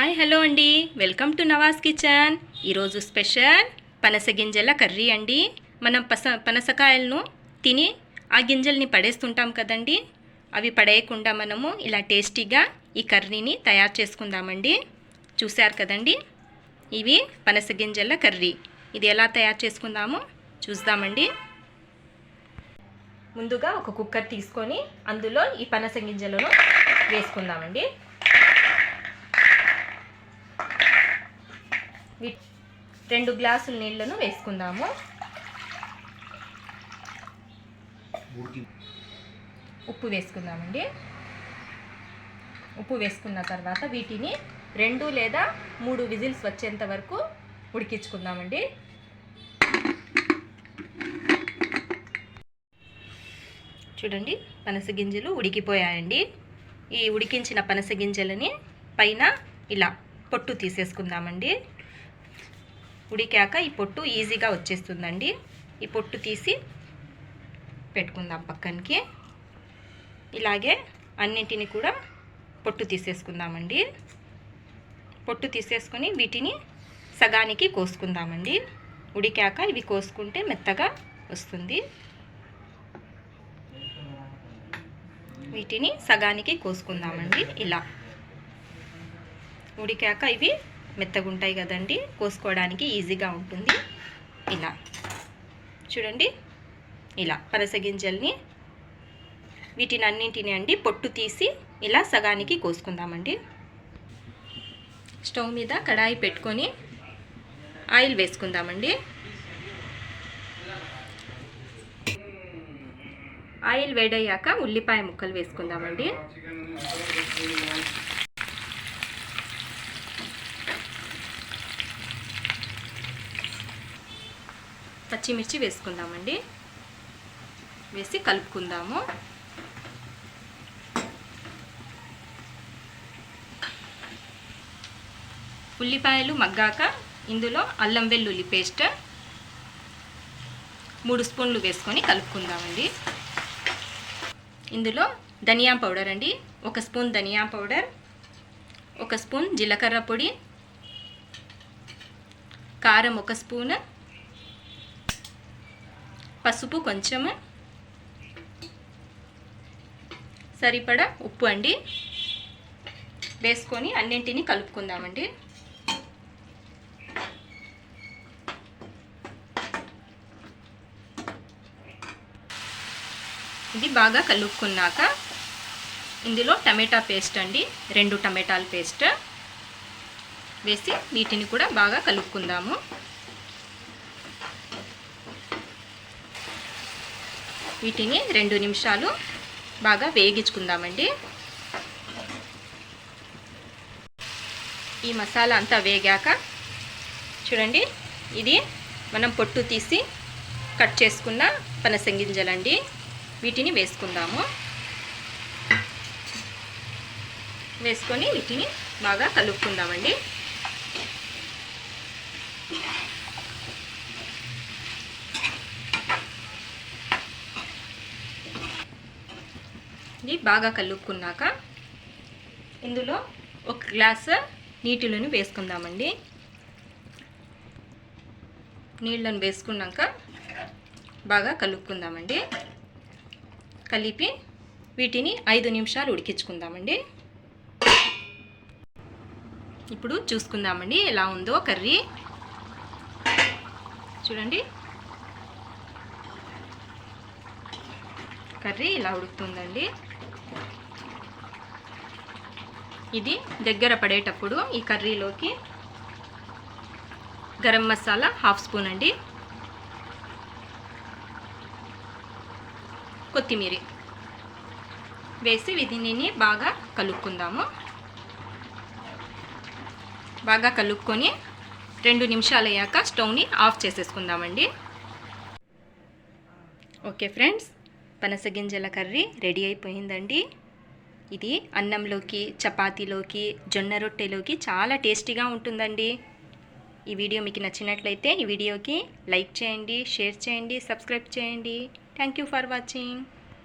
Hi hello అండి, welcome to Nawaz kitchen. ఈరోజు special పనస గింజల కర్రీ అండి. మనం పనసకాయలను తిని ఆ గింజల్ని పడేస్తుంటాం కదండి. అవి పడేయకుండా మనము ఇలా టేస్టీగా ఈ కర్రీని తయారు చేసుకుందామండి. చూశారు కదండి, ఇవి పనస గింజల కర్రీ. ఇది ఎలా తయారు చేసుకుందామో చూద్దామండి. ముందుగా ఒక కుక్కర్ తీసుకొని అందులో ఈ పనస గింజలను వేసుకుందామండి. 2 గ్లాసుల నీళ్లను వేసుకుందాము. ఉప్పు వేసుకుందామండి. ఉప్పు వేసుకున్న తర్వాత వీటిని 2 లేదా 3 విజిల్స్ వచ్చేంత వరకు ఉడికించుకుందామండి. చూడండి, పనస గింజలు ఉడికిపోయాయండి. ఈ ఉడికించిన పనస గింజలని పైన ఇలా పొట్టు తీసేసుకుందామండి. ఉడికాక ఈ పొట్టు ఈజీగా వచ్చేస్తుందండి. ఈ పొట్టు తీసి పెట్టుకుందాం పక్కనికి. ఇలాగే అన్నింటిని కూడా పొట్టు తీసేసుకుందామండి. పొట్టు తీసేసుకొని వీటిని సగానికి కోసుకుందామండి. ఉడికాక ఇవి కోసుకుంటే మెత్తగా వస్తుంది. వీటిని సగానికి కోసుకుందామండి. ఇలా ఉడికాక ఇవి మెత్తగా ఉంటాయి కదండి, కోసుకోవడానికి ఈజీగా ఉంటుంది. ఇలా చూడండి, ఇలా పనస గింజల్ని వీటిని అన్నింటిని అండి పొట్టు తీసి ఇలా సగానికి కోసుకుందామండి. స్టవ్ మీద కడాయి పెట్టుకొని ఆయిల్ వేసుకుందామండి. ఆయిల్ వేడయ్యాక ఉల్లిపాయ ముక్కలు వేసుకుందామండి. పచ్చిమిర్చి వేసుకుందామండి. వేసి కలుపుకుందాము. ఉల్లిపాయలు మగ్గాక ఇందులో అల్లం వెల్లుల్లి పేస్ట్ 3 స్పూన్లు వేసుకొని కలుపుకుందామండి. ఇందులో ధనియా పౌడర్ అండి, 1 స్పూన్ ధనియా పౌడర్, 1 స్పూన్ జీలకర్ర పొడి, కారం 1 స్పూన్, పసుపు కొంచెము, సరిపడా ఉప్పు అండి వేసుకొని అన్నింటినీ కలుపుకుందామండి. ఇది బాగా కలుపుకున్నాక ఇందులో టమాటా పేస్ట్ అండి, 2 టమాటాల పేస్ట్ వేసి వీటిని కూడా బాగా కలుపుకుందాము. వీటిని 2 నిమిషాలు బాగా వేగించుకుందామండి. ఈ మసాలా అంతా వేగాక చూడండి, ఇది మనం పొట్టు తీసి కట్ చేసుకున్న పనస గింజలండి. వీటిని వేసుకుందాము. వేసుకొని వీటిని బాగా కలుపుకుందామండి. ఇది బాగా కలుపుకున్నాక ఇందులో 1 గ్లాసు నీటిని వేసుకుందామండి. నీళ్ళను వేసుకున్నాక బాగా కలుపుకుందామండి. కలిపి వీటిని 5 నిమిషాలు ఉడికించుకుందామండి. ఇప్పుడు చూసుకుందామండి ఎలా ఉందో కర్రీ. చూడండి, కర్రీ ఇలా ఉడుకుతుందండి. ఇది దగ్గర పడేటప్పుడు ఈ కర్రీలోకి గరం మసాలా 1/2 స్పూన్ అండి, కొత్తిమీర వేసి వీటిని బాగా కలుపుకుందాము. బాగా కలుపుకొని 2 నిమిషాలు అయ్యాక స్టవ్ని ఆఫ్ చేసేసుకుందామండి. ఓకే ఫ్రెండ్స్, పనస గింజల కర్రీ రెడీ అయిపోయిందండి. ఇది అన్నంలోకి, చపాతీలోకి, జొన్న రొట్టెలోకి చాలా టేస్టీగా ఉంటుందండి. ఈ వీడియో మీకు నచ్చినట్లయితే ఈ వీడియోకి లైక్ చేయండి, షేర్ చేయండి, సబ్స్క్రైబ్ చేయండి. Thank you for watching.